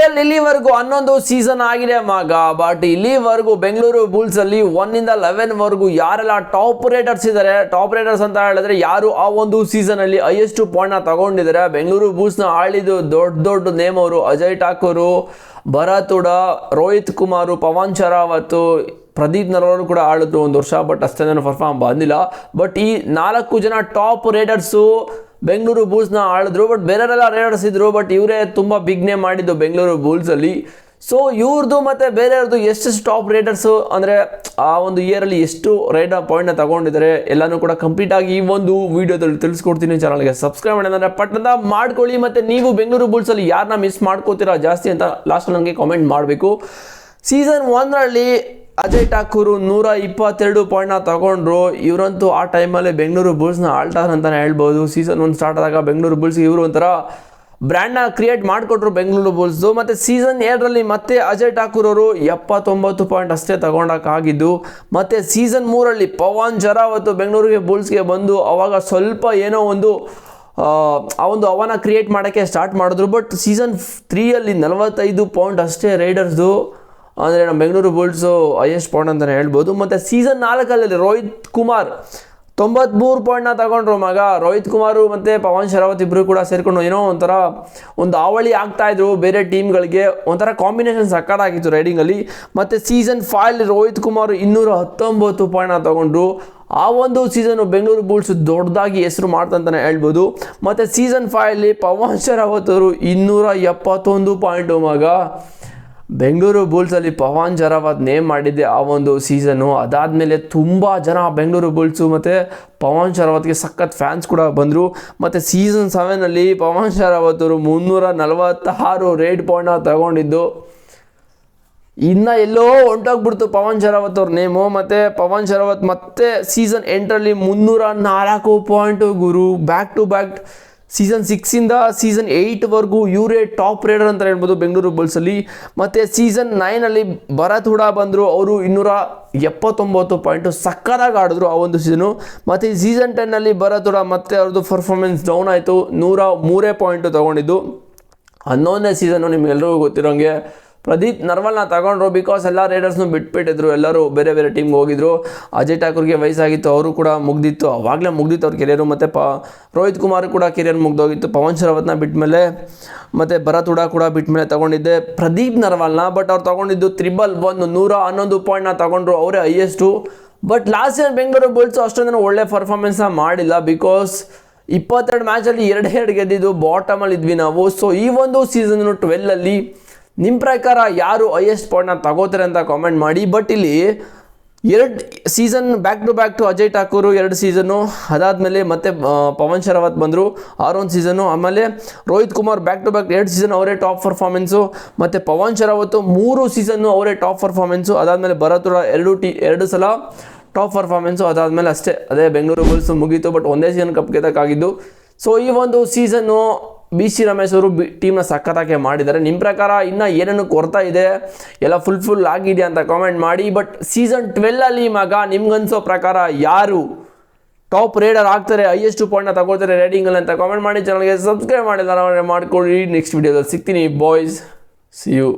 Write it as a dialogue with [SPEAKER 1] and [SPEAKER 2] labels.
[SPEAKER 1] IPL ಇಲ್ಲಿವರೆಗೂ 11 season ಆಗಿದೆ ಮಗ. ಬಟ್ ಇಲ್ಲಿವರೆಗೂ ಬೆಂಗಳೂರು ಬುಲ್ಸ್ ಅಲ್ಲಿ 1 ಇಂದ 11 ವರೆಗೂ ಯಾರೆಲ್ಲ ಟಾಪ್ ರೇಟರ್ಸ್ ಇದ್ದಾರೆ, ಟಾಪ್ ರೇಟರ್ಸ್ ಅಂತ ಹೇಳಿದ್ರೆ ಯಾರು ಆ ಒಂದು ಸೀಸನ್ ಅಲ್ಲಿ ಹೈಯೆಸ್ಟ್ ಪಾಯಿಂಟ್ ನ ತಗೊಂಡಿದ್ದಾರೆ, ಬೆಂಗಳೂರು ಬುಲ್ಸ್ ನ ಆಳಿದ್ದು ದೊಡ್ಡ ನೇಮ್ ಅವರು ಅಜಯ್ ಠಾಕೂರ್, ಭರತ್ ಹುಡಾ, ರೋಹಿತ್ ಕುಮಾರ್, ಪವನ್ ಶರಾವತ್, ಪ್ರದೀಪ್ ನರ್ವಾಲ್ ಕೂಡ ಆಳಿದ್ರು ಒಂದು ವರ್ಷ. ಬಟ್ ಅಷ್ಟೇನು ಪರ್ಫಾರ್ಮ್ ಬಂದಿಲ್ಲ. ಬಟ್ ಈ 4 ಜನ ಟಾಪ್ ರೇಟರ್ಸು ಬೆಂಗಳೂರು ಬುಲ್ಸ್ನ ಆಳಿದ್ರು. ಬಟ್ ಬೇರೆಯವರೆಲ್ಲ ರೇಡರ್ಸ್ ಇದ್ರು, ಬಟ್ ಇವರೇ ತುಂಬ ಬಿಗ್ ನೇಮ್ ಮಾಡಿದ್ದು ಬೆಂಗಳೂರು ಬುಲ್ಸಲ್ಲಿ. ಸೊ ಇವ್ರದ್ದು ಮತ್ತು ಬೇರೆಯವ್ರದ್ದು ಎಷ್ಟೆಷ್ಟು ಟಾಪ್ ರೇಟರ್ಸು ಅಂದರೆ ಆ ಒಂದು ಇಯರಲ್ಲಿ ಎಷ್ಟು ರೇಟ್ ಪಾಯಿಂಟ್ನ ತಗೊಂಡಿದ್ದಾರೆ ಎಲ್ಲನೂ ಕೂಡ ಕಂಪ್ಲೀಟಾಗಿ ಈ ಒಂದು ವೀಡಿಯೋದಲ್ಲಿ ತಿಳಿಸ್ಕೊಡ್ತೀನಿ. ಚಾನಲ್ಗೆ ಸಬ್ಸ್ಕ್ರೈಬ್ ಮಾಡಿದ್ರೆ ಪಟ್ಟದ ಮಾಡ್ಕೊಳ್ಳಿ. ಮತ್ತು ನೀವು ಬೆಂಗಳೂರು ಬುಲ್ಸಲ್ಲಿ ಯಾರನ್ನ ಮಿಸ್ ಮಾಡ್ಕೋತೀರಾ ಜಾಸ್ತಿ ಅಂತ ಲಾಸ್ಟ್ ನನಗೆ ಕಾಮೆಂಟ್ ಮಾಡಬೇಕು. ಸೀಸನ್ 1ರಲ್ಲಿ ಅಜಯ್ ಠಾಕೂರ್ 122 ಪಾಯಿಂಟ್ನ ತಗೊಂಡ್ರು. ಇವರಂತೂ ಆ ಟೈಮಲ್ಲಿ ಬೆಂಗಳೂರು ಬುಲ್ಸ್ನ ಆಳ್ತಾರೆ ಅಂತಲೇ ಹೇಳ್ಬೋದು. ಸೀಸನ್ 1 ಸ್ಟಾರ್ಟ್ ಆದಾಗ ಬೆಂಗಳೂರು ಬುಲ್ಸ್ಗೆ ಇವರು ಒಂಥರ ಬ್ರ್ಯಾಂಡ್ನ ಕ್ರಿಯೇಟ್ ಮಾಡಿಕೊಟ್ರು ಬೆಂಗಳೂರು ಬುಲ್ಸ್ದು. ಮತ್ತು ಸೀಸನ್ 2ರಲ್ಲಿ ಮತ್ತೆ ಅಜಯ್ ಠಾಕೂರ್ ಅವರು 79 ಪಾಯಿಂಟ್ ಅಷ್ಟೇ ತಗೊಂಡಕ್ಕಾಗಿದ್ದು. ಮತ್ತು ಸೀಸನ್ 3ರಲ್ಲಿ ಪವನ್ ಶರಾವತ್ ಬೆಂಗಳೂರಿಗೆ ಬುಲ್ಸ್ಗೆ ಬಂದು ಅವಾಗ ಸ್ವಲ್ಪ ಏನೋ ಒಂದು ಆ ಒಂದು ಅವನ ಕ್ರಿಯೇಟ್ ಮಾಡೋಕ್ಕೆ ಸ್ಟಾರ್ಟ್ ಮಾಡಿದ್ರು. ಬಟ್ ಸೀಸನ್ 3ಯಲ್ಲಿ 45 ಪಾಯಿಂಟ್ ಅಷ್ಟೇ ರೈಡರ್ಸ್ದು, ಅಂದರೆ ನಮ್ಮ ಬೆಂಗಳೂರು ಬುಲ್ಸು ಹೈಯೆಸ್ಟ್ ಪಾಯಿಂಟ್ ಅಂತಲೇ ಹೇಳ್ಬೋದು. ಮತ್ತು ಸೀಸನ್ 4ರಲ್ಲಿ ರೋಹಿತ್ ಕುಮಾರ್ 93 ಪಾಯಿಂಟ್ನ ತಗೊಂಡ್ರು ಮಗ. ರೋಹಿತ್ ಕುಮಾರ್ ಮತ್ತು ಪವನ್ ಶರಾವತ್ ಇಬ್ಬರು ಕೂಡ ಸೇರಿಕೊಂಡು ಏನೋ ಒಂಥರ ಒಂದು ಹಾವಳಿ ಆಗ್ತಾಯಿದ್ರು ಬೇರೆ ಟೀಮ್ಗಳಿಗೆ. ಒಂಥರ ಕಾಂಬಿನೇಷನ್ ಸಕ್ಕತ್ತಾಗಿತ್ತು ರೈಡಿಂಗಲ್ಲಿ. ಮತ್ತು ಸೀಸನ್ 5ರಲ್ಲಿ ರೋಹಿತ್ ಕುಮಾರ್ 219 ಪಾಯಿಂಟ್ನ ತಗೊಂಡ್ರು. ಆ ಒಂದು ಸೀಸನ್ನು ಬೆಂಗಳೂರು ಬುಲ್ಸ್ ದೊಡ್ಡದಾಗಿ ಹೆಸರು ಮಾಡ್ತಂತಲೇ ಹೇಳ್ಬೋದು. ಮತ್ತು ಸೀಸನ್ 5ರಲ್ಲಿ ಪವನ್ ಶರಾವತ್ ಅವರು 271 ಪಾಯಿಂಟು ಮಗ. ಬೆಂಗಳೂರು ಬುಲ್ಸಲ್ಲಿ ಪವನ್ ಶರಾವತ್ ನೇಮ್ ಮಾಡಿದ್ದೆ ಆ ಒಂದು ಸೀಸನ್ನು. ಅದಾದಮೇಲೆ ತುಂಬ ಜನ ಬೆಂಗಳೂರು ಬುಲ್ಸು ಮತ್ತು ಪವನ್ ಶರಾವತ್ಗೆ ಸಖತ್ ಫ್ಯಾನ್ಸ್ ಕೂಡ ಬಂದರು. ಮತ್ತು ಸೀಸನ್ 7ನಲ್ಲಿ ಪವನ್ ಶರಾವತ್ ಅವರು 346 ರೇಟ್ ಪಾಯಿಂಟ್ನ ತಗೊಂಡಿದ್ದು. ಇನ್ನು ಎಲ್ಲೋ ಹೊಂಟೋಗ್ಬಿಡ್ತು ಪವನ್ ಶರಾವತ್ ಅವ್ರ ನೇಮು. ಮತ್ತು ಪವನ್ ಶರಾವತ್ ಮತ್ತೆ ಸೀಸನ್ 8ರಲ್ಲಿ 304 ಪಾಯಿಂಟು ಗುರು. ಬ್ಯಾಕ್ ಟು ಬ್ಯಾಕ್ ಸೀಸನ್ 6ಇಂದ ಸೀಸನ್ 8ವರೆಗೂ ಇವರೇ ಟಾಪ್ ರೇಡರ್ ಅಂತ ಹೇಳ್ಬೋದು ಬೆಂಗಳೂರು ಬುಲ್ಸಲ್ಲಿ. ಮತ್ತು ಸೀಸನ್ 9ನಲ್ಲಿ ಭರತ್ ಹುಡಾ ಬಂದರು. ಅವರು 279 ಪಾಯಿಂಟು ಸಕ್ಕತ್ತಾಗಿ ಆಡಿದ್ರು ಆ ಒಂದು ಸೀಸನು. ಮತ್ತು ಈ ಸೀಸನ್ 10ನಲ್ಲಿ ಭರತ್ ಹುಡಾ ಮತ್ತೆ ಅವ್ರದ್ದು ಪರ್ಫಾರ್ಮೆನ್ಸ್ ಡೌನ್ ಆಯಿತು, 103 ಪಾಯಿಂಟು ತೊಗೊಂಡಿದ್ದು. 11ನೇ ಸೀಸನ್ನು ನಿಮ್ಗೆಲ್ಲರಿಗೂ ಗೊತ್ತಿರೋಂಗೆ ಪ್ರದೀಪ್ ನರ್ವಾಲ್ನ ತಗೊಂಡ್ರು. ಬಿಕಾಸ್ ಎಲ್ಲ ರೈಡರ್ಸ್ನು ಬಿಟ್ಬಿಟ್ಟಿದ್ರು, ಎಲ್ಲರೂ ಬೇರೆ ಬೇರೆ ಟೀಮ್ಗೆ ಹೋಗಿದ್ರು. ಅಜಯ್ ಠಾಕೂರ್ಗೆ ವಯಸ್ಸಾಗಿತ್ತು, ಅವರು ಕೂಡ ಮುಗ್ದಿತ್ತು, ಆವಾಗಲೇ ಮುಗ್ದಿತ್ತು ಅವ್ರ ಕೆರಿಯರು. ಮತ್ತು ರೋಹಿತ್ ಕುಮಾರ್ ಕೂಡ ಕೆರಿಯರ್ ಮುಗ್ದೋಗಿತ್ತು. ಪವನ್ ಶರಾವತ್ನ ಬಿಟ್ಟಮೇಲೆ ಮತ್ತು ಭರತ್ ಹುಡಾ ಕೂಡ ಬಿಟ್ಟಮೇಲೆ ತೊಗೊಂಡಿದ್ದೆ ಪ್ರದೀಪ್ ನರ್ವಾಲ್ನ. ಬಟ್ ಅವ್ರು ತೊಗೊಂಡಿದ್ದು 111 ಪಾಯಿಂಟ್ನ ತೊಗೊಂಡ್ರು, ಅವರೇ highest. But last year Bengaluru bulls ಅಷ್ಟೊಂದು ಒಳ್ಳೆ ಪರ್ಫಾರ್ಮೆನ್ಸ್ನ ಮಾಡಿಲ್ಲ. ಬಿಕಾಸ್ 22 ಮ್ಯಾಚಲ್ಲಿ 2 ಗೆದ್ದಿದ್ದು, ಬಾಟಮಲ್ಲಿ ಇದ್ವಿ ನಾವು. ಸೊ ಈ ಒಂದು ಸೀಸನ್ 12ಲ್ಲಿ ನಿಮ್ಮ ಪ್ರಕಾರ ಯಾರು ಹೈಯೆಸ್ಟ್ ಪಾಯಿಂಟ್ನ ತಗೋತಾರೆ ಅಂತ ಕಾಮೆಂಟ್ ಮಾಡಿ. ಬಟ್ ಇಲ್ಲಿ 2 season back to Ajay Thakur 2 season, ಅದಾದಮೇಲೆ ಮತ್ತೆ ಪವನ್ ಶರಾವತ್ ಬಂದರು 6 ಸೀಸನ್ನು. ಆಮೇಲೆ Rohit Kumar back to back 2 season ಅವರೇ ಟಾಪ್ ಪರ್ಫಾರ್ಮೆನ್ಸು. ಮತ್ತು ಪವನ್ ಶರಾವತ್ 3 ಸೀಸನ್ನು ಅವರೇ ಟಾಪ್ ಪರ್ಫಾರ್ಮೆನ್ಸು. ಅದಾದಮೇಲೆ ಭರತ್ ಹುಡಾ 2 ಸಲ ಟಾಪ್ ಪರ್ಫಾರ್ಮೆನ್ಸು. ಅದಾದಮೇಲೆ ಅಷ್ಟೇ, ಅದೇ ಬೆಂಗಳೂರು ಬುಲ್ಸು ಮುಗೀತು. ಬಟ್ ಒಂದೇ ಸೀಸನ್ ಕಪ್ ಗೆದ್ದಕ್ಕಾಗಿದ್ದು. ಸೊ ಈ ಒಂದು ಸೀಸನ್ನು BC ರಮೇಶ್ ಅವರು ಟೀಮ್ನ ಸಖತ್ತಾಗಿ ಮಾಡಿದ್ದಾರೆ. ನಿಮ್ಮ ಪ್ರಕಾರ ಇನ್ನೂ ಏನೇನು ಕೊರತಾ ಇದೆ, ಎಲ್ಲ ಫುಲ್ ಆಗಿದೆಯಾ ಅಂತ ಕಾಮೆಂಟ್ ಮಾಡಿ. ಬಟ್ ಸೀಸನ್ 12ಲ್ಲಿ ಮಗ ನಿಮ್ಗನ್ಸೋ ಪ್ರಕಾರ ಯಾರು ಟಾಪ್ ರೇಡರ್ ಆಗ್ತಾರೆ, ಹೈಯೆಸ್ಟ್ ಪಾಯಿಂಟ್ನ ತಗೋತಾರೆ ರೇಟಿಂಗಲ್ಲಿ ಅಂತ ಕಾಮೆಂಟ್ ಮಾಡಿ. ಚಾನಲ್ಗೆ ಸಬ್ಸ್ಕ್ರೈಬ್ ಮಾಡಿಲ್ಲ ಮಾಡ್ಕೊಳ್ಳಿ. ನೆಕ್ಸ್ಟ್ ವೀಡಿಯೋದಲ್ಲಿ ಸಿಗ್ತೀನಿ ಬಾಯ್ಸ್. C you.